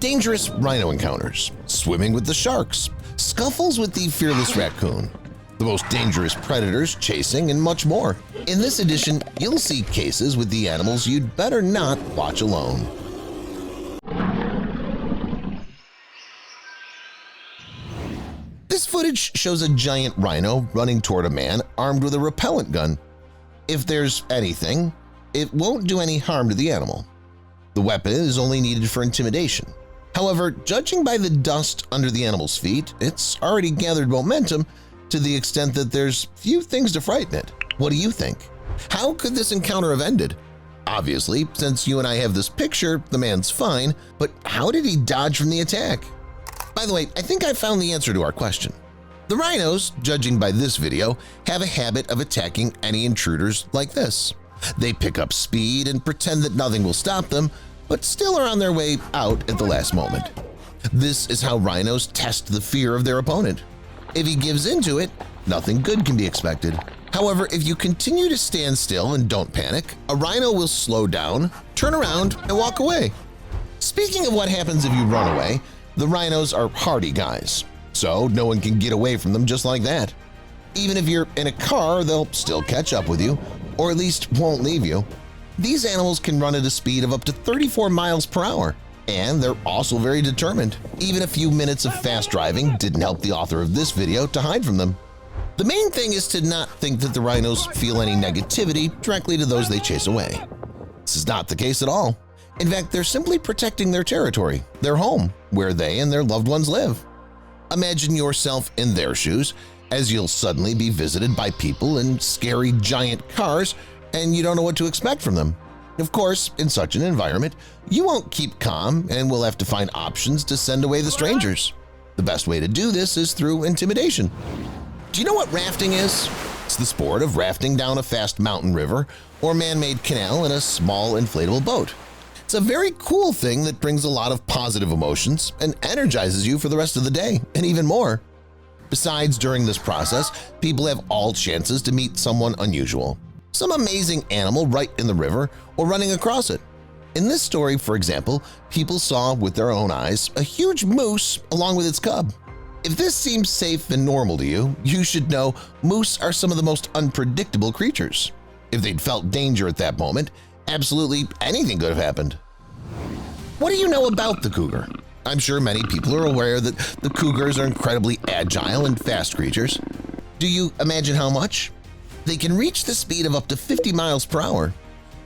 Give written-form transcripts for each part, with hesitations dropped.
Dangerous rhino encounters, swimming with the sharks, scuffles with the fearless raccoon, the most dangerous predators chasing, and much more. In this edition, you'll see cases with the animals you'd better not watch alone. This footage shows a giant rhino running toward a man armed with a repellent gun. If there's anything, it won't do any harm to the animal. The weapon is only needed for intimidation. However, judging by the dust under the animal's feet, it's already gathered momentum to the extent that there's few things to frighten it. What do you think? How could this encounter have ended? Obviously, since you and I have this picture, the man's fine, but how did he dodge from the attack? By the way, I think I found the answer to our question. The rhinos, judging by this video, have a habit of attacking any intruders like this. They pick up speed and pretend that nothing will stop them, but still are on their way out at the last moment. This is how rhinos test the fear of their opponent. If he gives into it, nothing good can be expected. However, if you continue to stand still and don't panic, a rhino will slow down, turn around, and walk away. Speaking of what happens if you run away, the rhinos are hardy guys, so no one can get away from them just like that. Even if you're in a car, they'll still catch up with you, or at least won't leave you. These animals can run at a speed of up to 34 miles per hour, and they're also very determined. Even a few minutes of fast driving didn't help the author of this video to hide from them. The main thing is to not think that the rhinos feel any negativity directly to those they chase away. This is not the case at all. In fact, they're simply protecting their territory, their home, where they and their loved ones live. Imagine yourself in their shoes, as you'll suddenly be visited by people in scary giant cars and you don't know what to expect from them. Of course, in such an environment, you won't keep calm and will have to find options to send away the strangers. The best way to do this is through intimidation. Do you know what rafting is? It's the sport of rafting down a fast mountain river or man-made canal in a small inflatable boat. It's a very cool thing that brings a lot of positive emotions and energizes you for the rest of the day, and even more. Besides, during this process, people have all chances to meet someone unusual, some amazing animal right in the river or running across it. In this story, for example, people saw with their own eyes a huge moose along with its cub. If this seems safe and normal to you, you should know moose are some of the most unpredictable creatures. If they'd felt danger at that moment, absolutely anything could have happened. What do you know about the cougar? I'm sure many people are aware that the cougars are incredibly agile and fast creatures. Do you imagine how much? They can reach the speed of up to 50 miles per hour.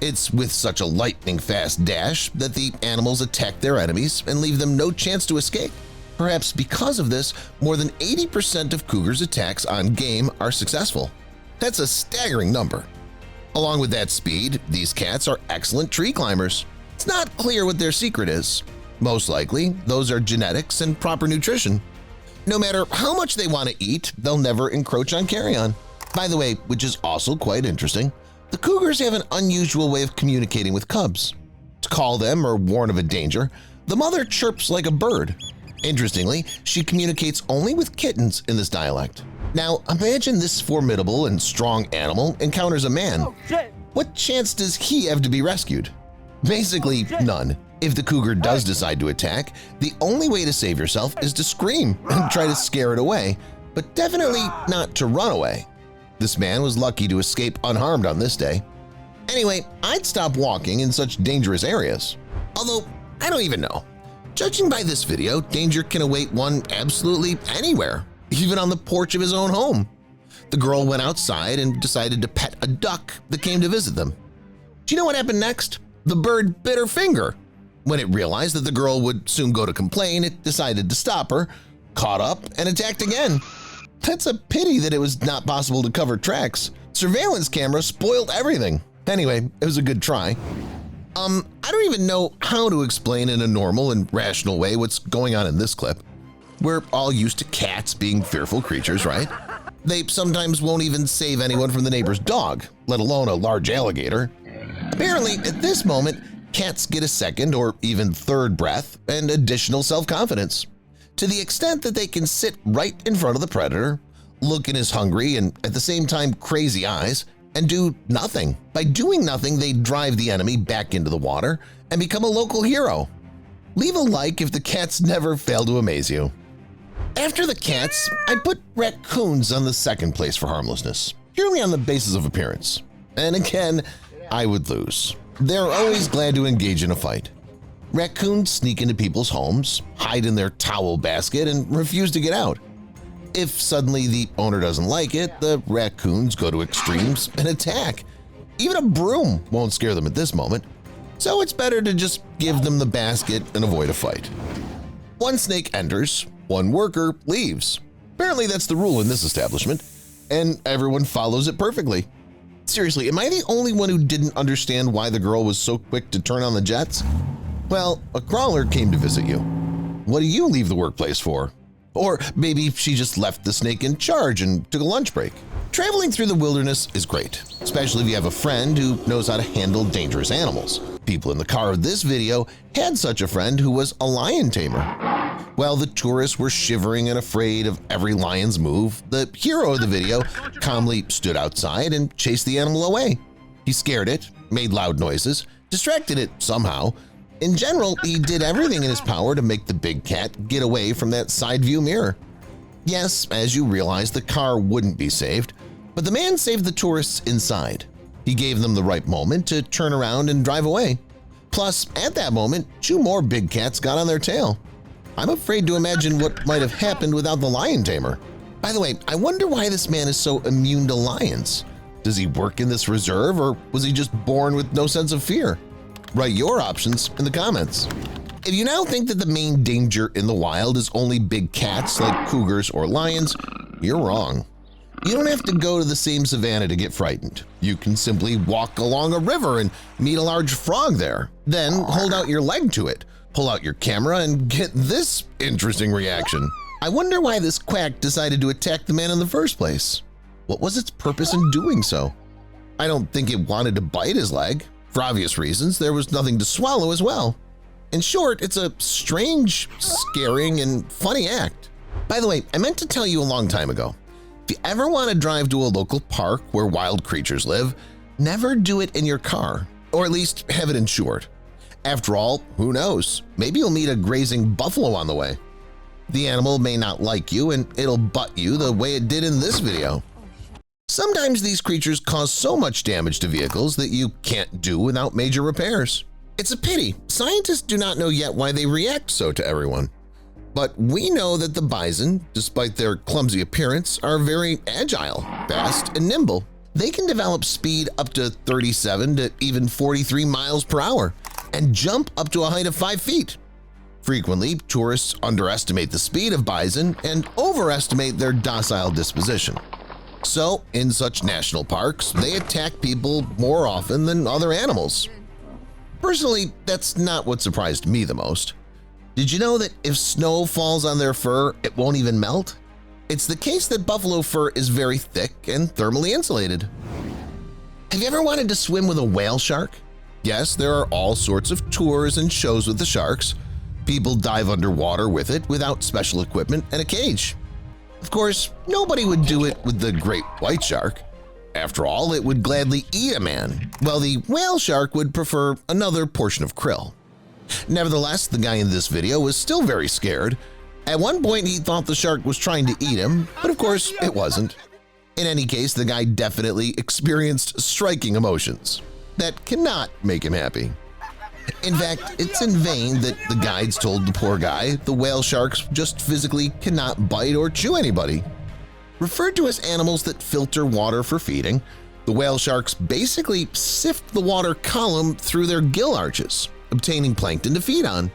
It's with such a lightning-fast dash that the animals attack their enemies and leave them no chance to escape. Perhaps because of this, more than 80% of cougars' attacks on game are successful. That's a staggering number. Along with that speed, these cats are excellent tree climbers. It's not clear what their secret is. Most likely, those are genetics and proper nutrition. No matter how much they want to eat, they'll never encroach on carrion. By the way, which is also quite interesting, the cougars have an unusual way of communicating with cubs. To call them or warn of a danger, the mother chirps like a bird. Interestingly, she communicates only with kittens in this dialect. Now, imagine this formidable and strong animal encounters a man. What chance does he have to be rescued? Basically, none. If the cougar does decide to attack, the only way to save yourself is to scream and try to scare it away, but definitely not to run away. This man was lucky to escape unharmed on this day. Anyway, I'd stop walking in such dangerous areas. Although, I don't even know. Judging by this video, danger can await one absolutely anywhere, even on the porch of his own home. The girl went outside and decided to pet a duck that came to visit them. Do you know what happened next? The bird bit her finger. When it realized that the girl would soon go to complain, it decided to stop her, caught up, and attacked again. That's a pity that it was not possible to cover tracks. Surveillance cameras spoiled everything. Anyway, it was a good try. I don't even know how to explain in a normal and rational way what's going on in this clip. We're all used to cats being fearful creatures, right? They sometimes won't even save anyone from the neighbor's dog, let alone a large alligator. Apparently, at this moment, cats get a second or even third breath and additional self-confidence, to the extent that they can sit right in front of the predator, look in his hungry and at the same time crazy eyes, and do nothing. By doing nothing, they drive the enemy back into the water and become a local hero. Leave a like if the cats never fail to amaze you. After the cats, I'd put raccoons on the second place for harmlessness, purely on the basis of appearance. And again, I would lose. They're always glad to engage in a fight. Raccoons sneak into people's homes, hide in their towel basket, and refuse to get out. If suddenly the owner doesn't like it, the raccoons go to extremes and attack. Even a broom won't scare them at this moment, so it's better to just give them the basket and avoid a fight. One snake enters, one worker leaves. Apparently that's the rule in this establishment, and everyone follows it perfectly. Seriously, am I the only one who didn't understand why the girl was so quick to turn on the jets? Well, a crawler came to visit you. What do you leave the workplace for? Or maybe she just left the snake in charge and took a lunch break. Traveling through the wilderness is great, especially if you have a friend who knows how to handle dangerous animals. People in the car of this video had such a friend who was a lion tamer. While the tourists were shivering and afraid of every lion's move, the hero of the video calmly stood outside and chased the animal away. He scared it, made loud noises, distracted it somehow. In general, he did everything in his power to make the big cat get away from that side view mirror. Yes, as you realize, the car wouldn't be saved, but the man saved the tourists inside. He gave them the right moment to turn around and drive away. Plus, at that moment, 2 more big cats got on their tail. I'm afraid to imagine what might have happened without the lion tamer. By the way, I wonder why this man is so immune to lions. Does he work in this reserve, or was he just born with no sense of fear? Write your options in the comments. If you now think that the main danger in the wild is only big cats like cougars or lions, you're wrong. You don't have to go to the same savanna to get frightened. You can simply walk along a river and meet a large frog there. Then hold out your leg to it, pull out your camera, and get this interesting reaction. I wonder why this quack decided to attack the man in the first place. What was its purpose in doing so? I don't think it wanted to bite his leg. For obvious reasons, there was nothing to swallow as well. In short, it's a strange, scaring, and funny act. By the way, I meant to tell you a long time ago, if you ever want to drive to a local park where wild creatures live, never do it in your car, or at least have it insured. After all, who knows? Maybe you'll meet a grazing buffalo on the way. The animal may not like you and it'll butt you the way it did in this video. Sometimes these creatures cause so much damage to vehicles that you can't do without major repairs. It's a pity. Scientists do not know yet why they react so to everyone. But we know that the bison, despite their clumsy appearance, are very agile, fast, and nimble. They can develop speed up to 37 to even 43 miles per hour and jump up to a height of 5 feet. Frequently, tourists underestimate the speed of bison and overestimate their docile disposition. So, in such national parks, they attack people more often than other animals. Personally, that's not what surprised me the most. Did you know that if snow falls on their fur, it won't even melt? It's the case that buffalo fur is very thick and thermally insulated. Have you ever wanted to swim with a whale shark? Yes, there are all sorts of tours and shows with the sharks. People dive underwater with it without special equipment and a cage. Of course, nobody would do it with the great white shark. After all, it would gladly eat a man, while the whale shark would prefer another portion of krill. Nevertheless, the guy in this video was still very scared. At one point, he thought the shark was trying to eat him, but of course, it wasn't. In any case, the guy definitely experienced striking emotions that cannot make him happy. In fact, it's in vain that the guides told the poor guy the whale sharks just physically cannot bite or chew anybody. Referred to as animals that filter water for feeding, the whale sharks basically sift the water column through their gill arches, obtaining plankton to feed on.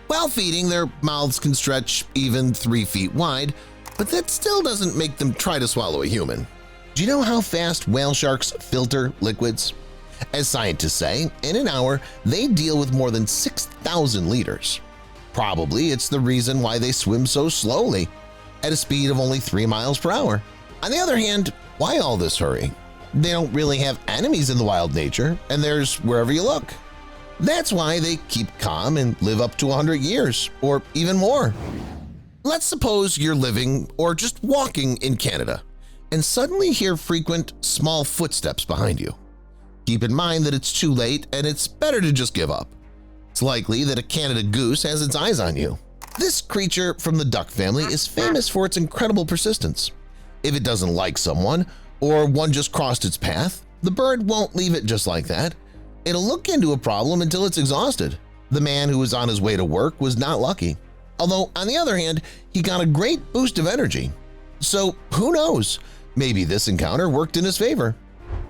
While feeding, their mouths can stretch even 3 feet wide, but that still doesn't make them try to swallow a human. Do you know how fast whale sharks filter liquids? As scientists say, in an hour, they deal with more than 6,000 liters. Probably it's the reason why they swim so slowly, at a speed of only 3 miles per hour. On the other hand, why all this hurry? They don't really have enemies in the wild nature, and there's wherever you look. That's why they keep calm and live up to 100 years, or even more. Let's suppose you're living or just walking in Canada, and suddenly hear frequent small footsteps behind you. Keep in mind that it's too late and it's better to just give up. It's likely that a Canada goose has its eyes on you. This creature from the duck family is famous for its incredible persistence. If it doesn't like someone, or one just crossed its path, the bird won't leave it just like that. It'll look into a problem until it's exhausted. The man who was on his way to work was not lucky. Although, on the other hand, he got a great boost of energy. So, who knows? Maybe this encounter worked in his favor.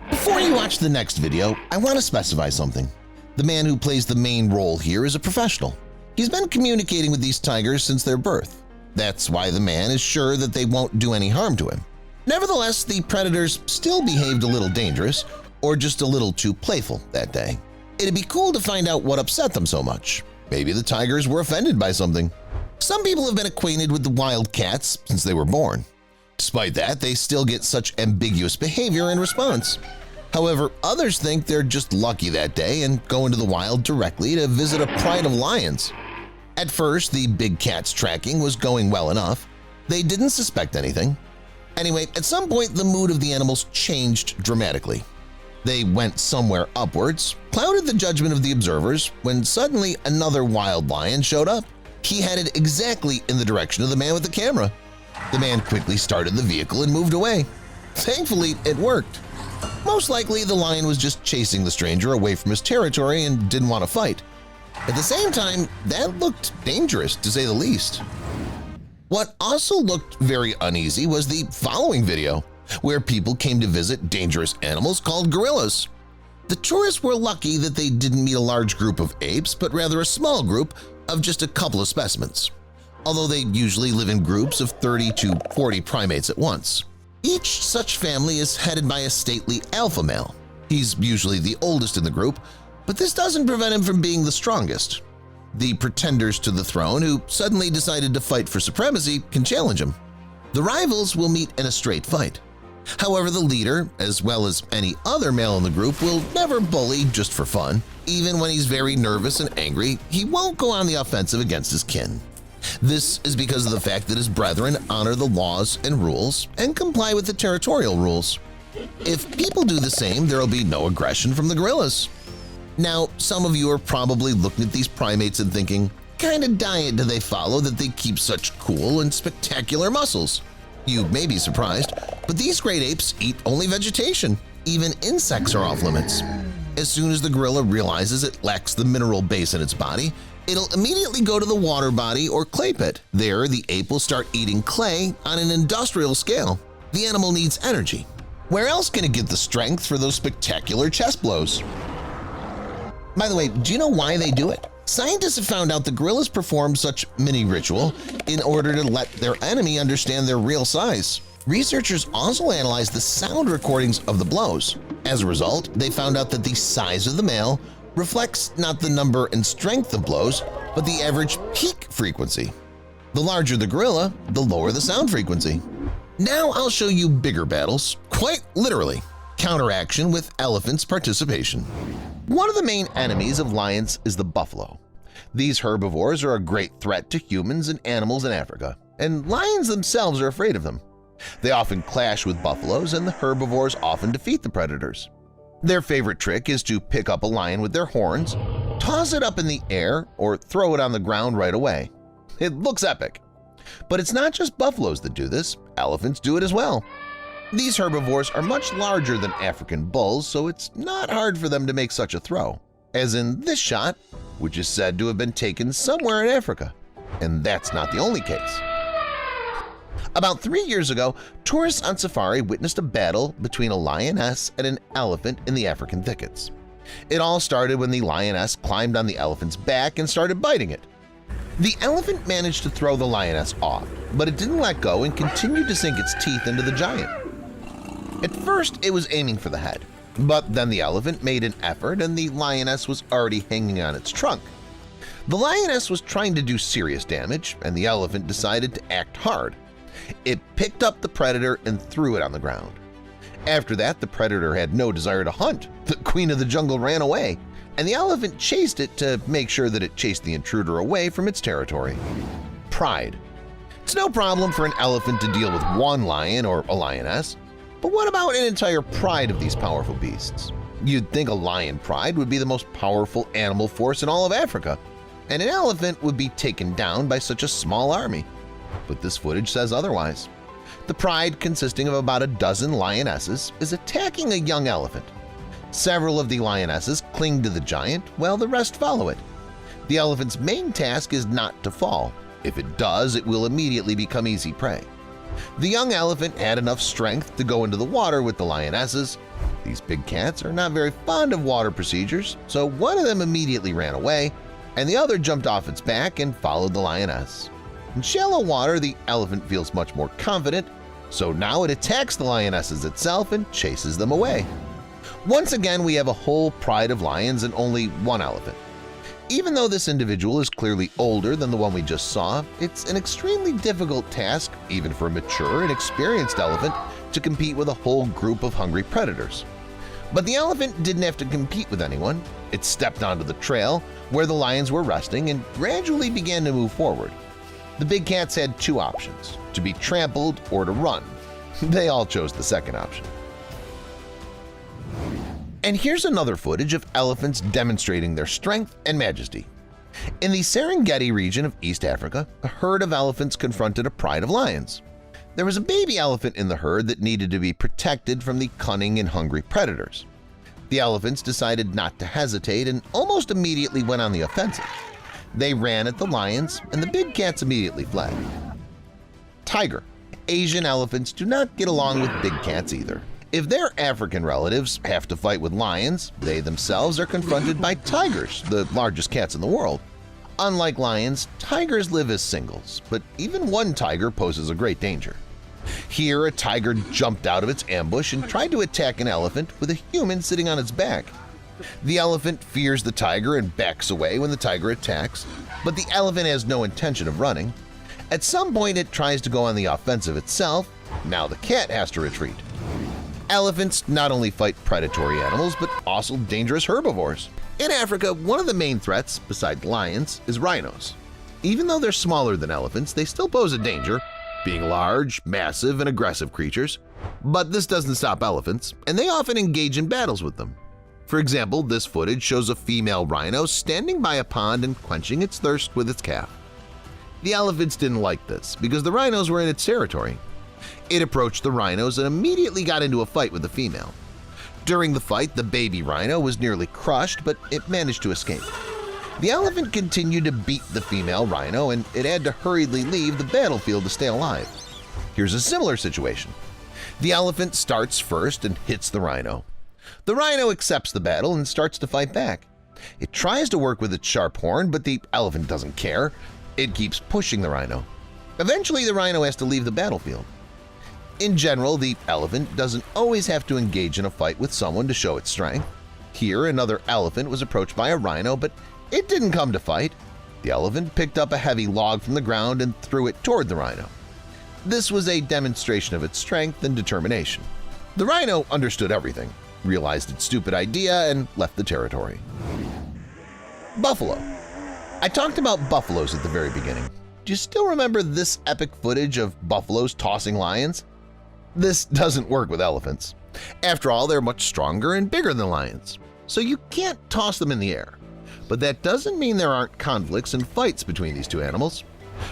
Before you watch the next video, I want to specify something. The man who plays the main role here is a professional. He's been communicating with these tigers since their birth. That's why the man is sure that they won't do any harm to him. Nevertheless, the predators still behaved a little dangerous or just a little too playful that day. It'd be cool to find out what upset them so much. Maybe the tigers were offended by something. Some people have been acquainted with the wild cats since they were born. Despite that, they still get such ambiguous behavior in response. However, others think they're just lucky that day and go into the wild directly to visit a pride of lions. At first, the big cat's tracking was going well enough. They didn't suspect anything. Anyway, at some point the mood of the animals changed dramatically. They went somewhere upwards, clouded the judgment of the observers, when suddenly another wild lion showed up. He headed exactly in the direction of the man with the camera. The man quickly started the vehicle and moved away. Thankfully, it worked. Most likely, the lion was just chasing the stranger away from his territory and didn't want to fight. At the same time, that looked dangerous, to say the least. What also looked very uneasy was the following video, where people came to visit dangerous animals called gorillas. The tourists were lucky that they didn't meet a large group of apes, but rather a small group of just a couple of specimens, although they usually live in groups of 30 to 40 primates at once. Each such family is headed by a stately alpha male. He's usually the oldest in the group, but this doesn't prevent him from being the strongest. The pretenders to the throne who suddenly decided to fight for supremacy can challenge him. The rivals will meet in a straight fight. However, the leader, as well as any other male in the group, will never bully just for fun. Even when he's very nervous and angry, he won't go on the offensive against his kin. This is because of the fact that his brethren honor the laws and rules and comply with the territorial rules. If people do the same, there will be no aggression from the gorillas. Now, some of you are probably looking at these primates and thinking, what kind of diet do they follow that they keep such cool and spectacular muscles? You may be surprised, but these great apes eat only vegetation. Even insects are off limits. As soon as the gorilla realizes it lacks the mineral base in its body, it'll immediately go to the water body or clay pit. There, the ape will start eating clay on an industrial scale. The animal needs energy. Where else can it get the strength for those spectacular chest blows? By the way, do you know why they do it? Scientists have found out the gorillas perform such mini-ritual in order to let their enemy understand their real size. Researchers also analyzed the sound recordings of the blows. As a result, they found out that the size of the male reflects not the number and strength of blows, but the average peak frequency. The larger the gorilla, the lower the sound frequency. Now I'll show you bigger battles, quite literally. Counteraction with elephants' participation. One of the main enemies of lions is the buffalo. These herbivores are a great threat to humans and animals in Africa, and lions themselves are afraid of them. They often clash with buffaloes, and the herbivores often defeat the predators. Their favorite trick is to pick up a lion with their horns, toss it up in the air, or throw it on the ground right away. It looks epic. But it's not just buffaloes that do this, elephants do it as well. These herbivores are much larger than African bulls, so it's not hard for them to make such a throw, as in this shot, which is said to have been taken somewhere in Africa. And that's not the only case. About 3 years ago, tourists on safari witnessed a battle between a lioness and an elephant in the African thickets. It all started when the lioness climbed on the elephant's back and started biting it. The elephant managed to throw the lioness off, but it didn't let go and continued to sink its teeth into the giant. At first, it was aiming for the head, but then the elephant made an effort and the lioness was already hanging on its trunk. The lioness was trying to do serious damage, and the elephant decided to act hard. It picked up the predator and threw it on the ground. After that, the predator had no desire to hunt. The queen of the jungle ran away, and the elephant chased it to make sure that it chased the intruder away from its territory. Pride. It's no problem for an elephant to deal with one lion or a lioness, but what about an entire pride of these powerful beasts? You'd think a lion pride would be the most powerful animal force in all of Africa, and an elephant would be taken down by such a small army. But this footage says otherwise. The pride, consisting of about a dozen lionesses, is attacking a young elephant. Several of the lionesses cling to the giant while the rest follow it. The elephant's main task is not to fall. If it does, it will immediately become easy prey. The young elephant had enough strength to go into the water with the lionesses. These big cats are not very fond of water procedures, so one of them immediately ran away, and the other jumped off its back and followed the lioness. In shallow water, the elephant feels much more confident, so now it attacks the lionesses itself and chases them away. Once again, we have a whole pride of lions and only one elephant. Even though this individual is clearly older than the one we just saw, it's an extremely difficult task, even for a mature and experienced elephant, to compete with a whole group of hungry predators. But the elephant didn't have to compete with anyone. It stepped onto the trail where the lions were resting and gradually began to move forward. The big cats had two options: to be trampled or to run. They all chose the second option. And here's another footage of elephants demonstrating their strength and majesty. In the Serengeti region of East Africa, a herd of elephants confronted a pride of lions. There was a baby elephant in the herd that needed to be protected from the cunning and hungry predators. The elephants decided not to hesitate and almost immediately went on the offensive. They ran at the lions, and the big cats immediately fled. Tiger. Asian elephants do not get along with big cats either. If their African relatives have to fight with lions, they themselves are confronted by tigers, the largest cats in the world. Unlike lions, tigers live as singles, but even one tiger poses a great danger. Here, a tiger jumped out of its ambush and tried to attack an elephant with a human sitting on its back. The elephant fears the tiger and backs away when the tiger attacks, but the elephant has no intention of running. At some point, it tries to go on the offensive itself. Now the cat has to retreat. Elephants not only fight predatory animals, but also dangerous herbivores. In Africa, one of the main threats, besides lions, is rhinos. Even though they're smaller than elephants, they still pose a danger, being large, massive, and aggressive creatures. But this doesn't stop elephants, and they often engage in battles with them. For example, this footage shows a female rhino standing by a pond and quenching its thirst with its calf. The elephants didn't like this because the rhinos were in its territory. It approached the rhinos and immediately got into a fight with the female. During the fight, the baby rhino was nearly crushed, but it managed to escape. The elephant continued to beat the female rhino, and it had to hurriedly leave the battlefield to stay alive. Here's a similar situation. The elephant starts first and hits the rhino. The rhino accepts the battle and starts to fight back. It tries to work with its sharp horn, but the elephant doesn't care. It keeps pushing the rhino. Eventually, the rhino has to leave the battlefield. In general, the elephant doesn't always have to engage in a fight with someone to show its strength. Here, another elephant was approached by a rhino, but it didn't come to fight. The elephant picked up a heavy log from the ground and threw it toward the rhino. This was a demonstration of its strength and determination. The rhino understood everything, realized its stupid idea, and left the territory. Buffalo. I talked about buffaloes at the very beginning. Do you still remember this epic footage of buffaloes tossing lions? This doesn't work with elephants. After all, they're much stronger and bigger than lions, so you can't toss them in the air. But that doesn't mean there aren't conflicts and fights between these two animals.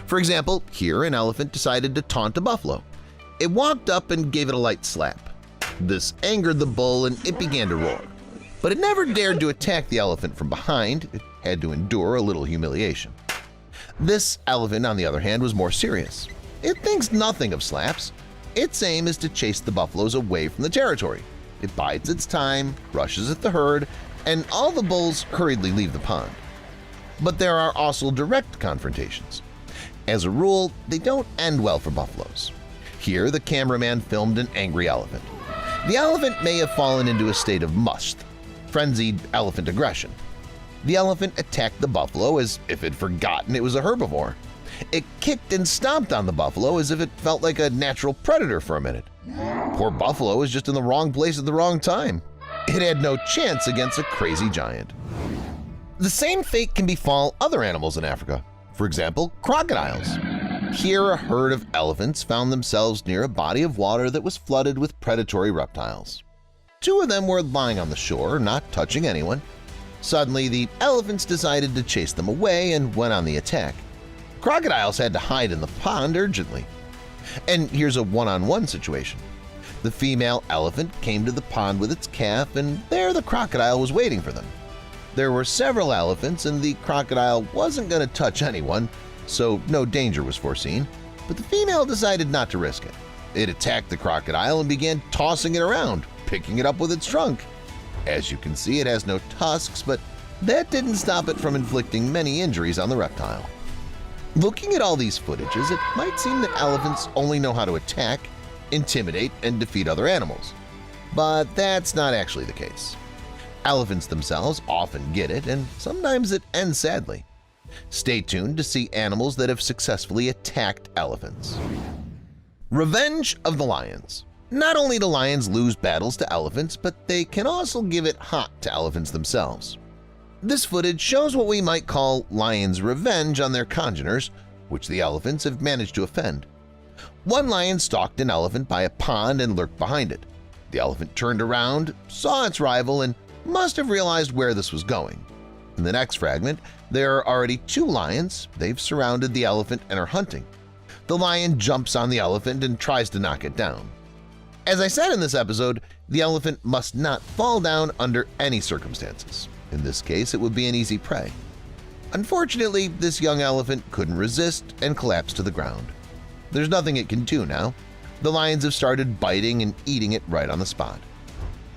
For example, here an elephant decided to taunt a buffalo. It walked up and gave it a light slap. This angered the bull and it began to roar. But it never dared to attack the elephant from behind. It had to endure a little humiliation. This elephant, on the other hand, was more serious. It thinks nothing of slaps. Its aim is to chase the buffaloes away from the territory. It bides its time, rushes at the herd, and all the bulls hurriedly leave the pond. But there are also direct confrontations. As a rule, they don't end well for buffaloes. Here, the cameraman filmed an angry elephant. The elephant may have fallen into a state of must, frenzied elephant aggression. The elephant attacked the buffalo as if it had forgotten it was a herbivore. It kicked and stomped on the buffalo as if it felt like a natural predator for a minute. Poor buffalo was just in the wrong place at the wrong time. It had no chance against a crazy giant. The same fate can befall other animals in Africa. For example, crocodiles. Here, a herd of elephants found themselves near a body of water that was flooded with predatory reptiles. Two of them were lying on the shore, not touching anyone. Suddenly, the elephants decided to chase them away and went on the attack. Crocodiles had to hide in the pond urgently. And here's a one-on-one situation. The female elephant came to the pond with its calf, and there the crocodile was waiting for them. There were several elephants, and the crocodile wasn't going to touch anyone, so no danger was foreseen, but the female decided not to risk it. It attacked the crocodile and began tossing it around, picking it up with its trunk. As you can see, it has no tusks, but that didn't stop it from inflicting many injuries on the reptile. Looking at all these footages, it might seem that elephants only know how to attack, intimidate, and defeat other animals. But that's not actually the case. Elephants themselves often get it, and sometimes it ends sadly. Stay tuned to see animals that have successfully attacked elephants. Revenge of the lions. Not only do lions lose battles to elephants, but they can also give it hot to elephants themselves. This footage shows what we might call lions' revenge on their congeners, which the elephants have managed to offend. One lion stalked an elephant by a pond and lurked behind it. The elephant turned around, saw its rival, and must have realized where this was going. In the next fragment, there are already two lions. They've surrounded the elephant and are hunting. The lion jumps on the elephant and tries to knock it down. As I said in this episode, the elephant must not fall down under any circumstances. In this case, it would be an easy prey. Unfortunately, this young elephant couldn't resist and collapsed to the ground. There's nothing it can do now. The lions have started biting and eating it right on the spot.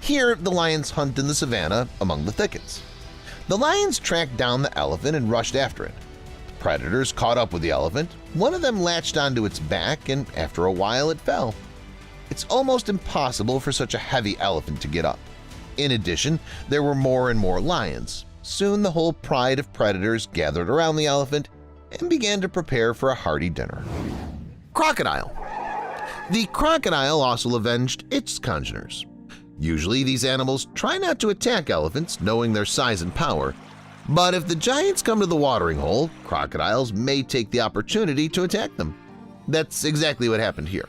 Here, the lions hunt in the savannah among the thickets. The lions tracked down the elephant and rushed after it. The predators caught up with the elephant. One of them latched onto its back, and after a while it fell. It's almost impossible for such a heavy elephant to get up. In addition, there were more and more lions. Soon the whole pride of predators gathered around the elephant and began to prepare for a hearty dinner. Crocodile. The crocodile also avenged its congeners. Usually these animals try not to attack elephants, knowing their size and power, but if the giants come to the watering hole, crocodiles may take the opportunity to attack them. That's exactly what happened here.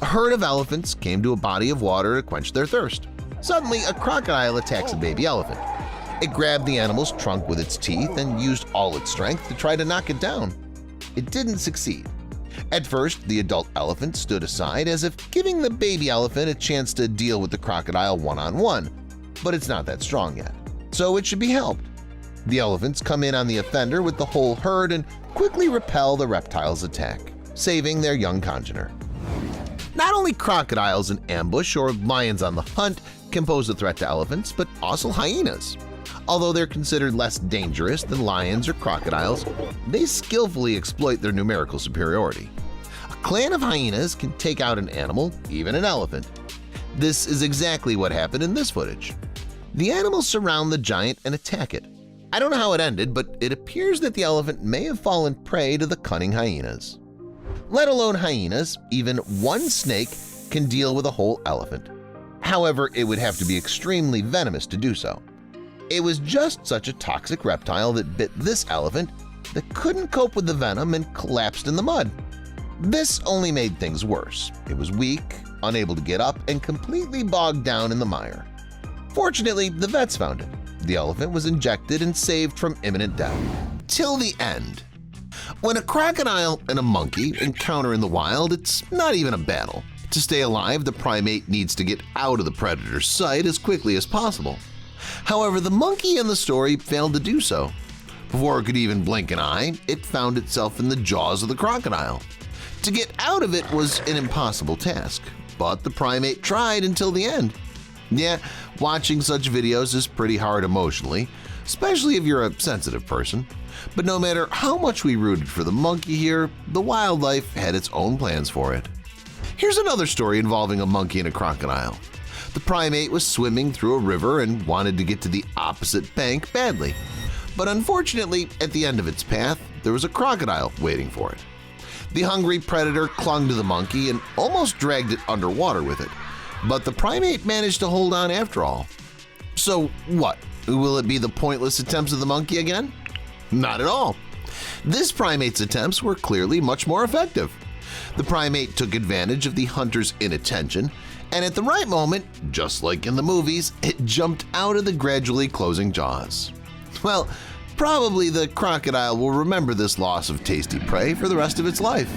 A herd of elephants came to a body of water to quench their thirst. Suddenly, a crocodile attacks a baby elephant. It grabbed the animal's trunk with its teeth and used all its strength to try to knock it down. It didn't succeed. At first, the adult elephant stood aside as if giving the baby elephant a chance to deal with the crocodile one-on-one, but it's not that strong yet, so it should be helped. The elephants come in on the offender with the whole herd and quickly repel the reptile's attack, saving their young congener. Not only crocodiles in ambush or lions on the hunt can pose a threat to elephants, but also hyenas. Although they're considered less dangerous than lions or crocodiles, they skillfully exploit their numerical superiority. A clan of hyenas can take out an animal, even an elephant. This is exactly what happened in this footage. The animals surround the giant and attack it. I don't know how it ended, but it appears that the elephant may have fallen prey to the cunning hyenas. Let alone hyenas, even one snake can deal with a whole elephant. However, it would have to be extremely venomous to do so. It was just such a toxic reptile that bit this elephant that couldn't cope with the venom and collapsed in the mud. This only made things worse. It was weak, unable to get up, and completely bogged down in the mire. Fortunately, the vets found it. The elephant was injected and saved from imminent death. Till the end. When a crocodile and a monkey encounter in the wild, it's not even a battle. To stay alive, the primate needs to get out of the predator's sight as quickly as possible. However, the monkey in the story failed to do so. Before it could even blink an eye, it found itself in the jaws of the crocodile. To get out of it was an impossible task, but the primate tried until the end. Yeah, watching such videos is pretty hard emotionally, especially if you're a sensitive person. But no matter how much we rooted for the monkey here, the wildlife had its own plans for it. Here's another story involving a monkey and a crocodile. The primate was swimming through a river and wanted to get to the opposite bank badly. But unfortunately, at the end of its path, there was a crocodile waiting for it. The hungry predator clung to the monkey and almost dragged it underwater with it. But the primate managed to hold on after all. So what? Will it be the pointless attempts of the monkey again? Not at all. This primate's attempts were clearly much more effective. The primate took advantage of the hunter's inattention And at the right moment, just like in the movies, it jumped out of the gradually closing jaws. Well, probably the crocodile will remember this loss of tasty prey for the rest of its life.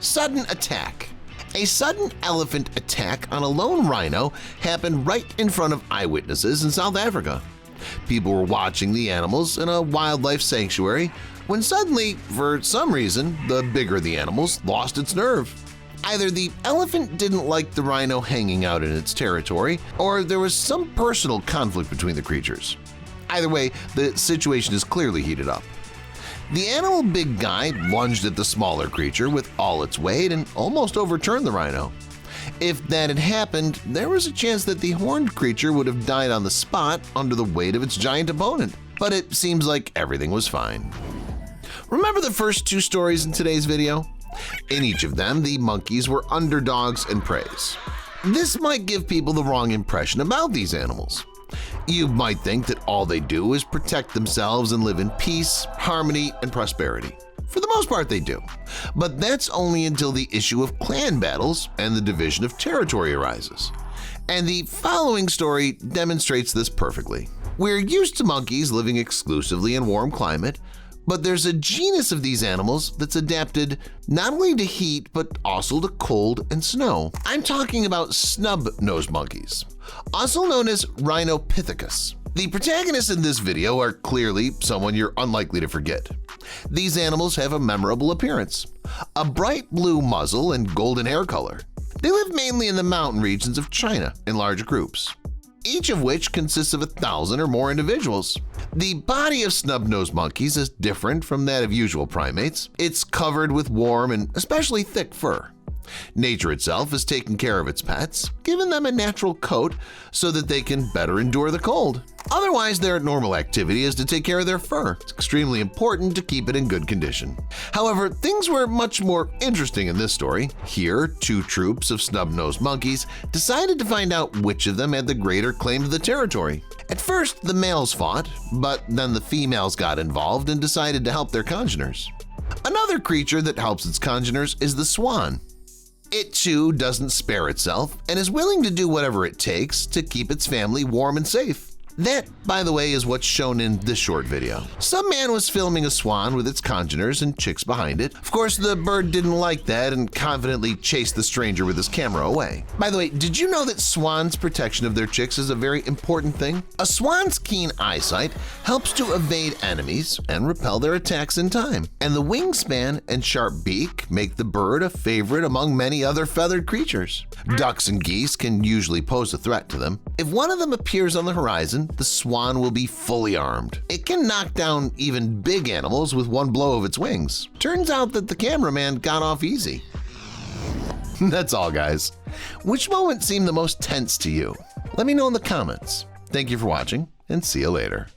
Sudden attack. A sudden elephant attack on a lone rhino happened right in front of eyewitnesses in South Africa. People were watching the animals in a wildlife sanctuary when suddenly, for some reason, the bigger the animals lost its nerve. Either the elephant didn't like the rhino hanging out in its territory, or there was some personal conflict between the creatures. Either way, the situation is clearly heated up. The animal big guy lunged at the smaller creature with all its weight and almost overturned the rhino. If that had happened, there was a chance that the horned creature would have died on the spot under the weight of its giant opponent, but it seems like everything was fine. Remember the first two stories in today's video? In each of them, the monkeys were underdogs and preys. This might give people the wrong impression about these animals. You might think that all they do is protect themselves and live in peace, harmony, and prosperity. For the most part, they do. But that's only until the issue of clan battles and the division of territory arises. And the following story demonstrates this perfectly. We're used to monkeys living exclusively in warm climate, but there's a genus of these animals that's adapted not only to heat but also to cold and snow. I'm talking about snub-nosed monkeys, also known as Rhinopithecus. The protagonists in this video are clearly someone you're unlikely to forget. These animals have a memorable appearance, a bright blue muzzle and golden hair color. They live mainly in the mountain regions of China in large groups, each of which consists of 1,000 or more individuals. The body of snub-nosed monkeys is different from that of usual primates. It's covered with warm and especially thick fur. Nature itself has taken care of its pets, giving them a natural coat so that they can better endure the cold. Otherwise, their normal activity is to take care of their fur. It's extremely important to keep it in good condition. However, things were much more interesting in this story. Here, two troops of snub-nosed monkeys decided to find out which of them had the greater claim to the territory. At first, the males fought, but then the females got involved and decided to help their congeners. Another creature that helps its congeners is the swan. It too doesn't spare itself and is willing to do whatever it takes to keep its family warm and safe. That, by the way, is what's shown in this short video. Some man was filming a swan with its congeners and chicks behind it. Of course, the bird didn't like that and confidently chased the stranger with his camera away. By the way, did you know that swans' protection of their chicks is a very important thing? A swan's keen eyesight helps to evade enemies and repel their attacks in time. And the wingspan and sharp beak make the bird a favorite among many other feathered creatures. Ducks and geese can usually pose a threat to them. If one of them appears on the horizon, the swan will be fully armed. It can knock down even big animals with one blow of its wings. Turns out that the cameraman got off easy. That's all, guys. Which moment seemed the most tense to you? Let me know in the comments. Thank you for watching, and see you later.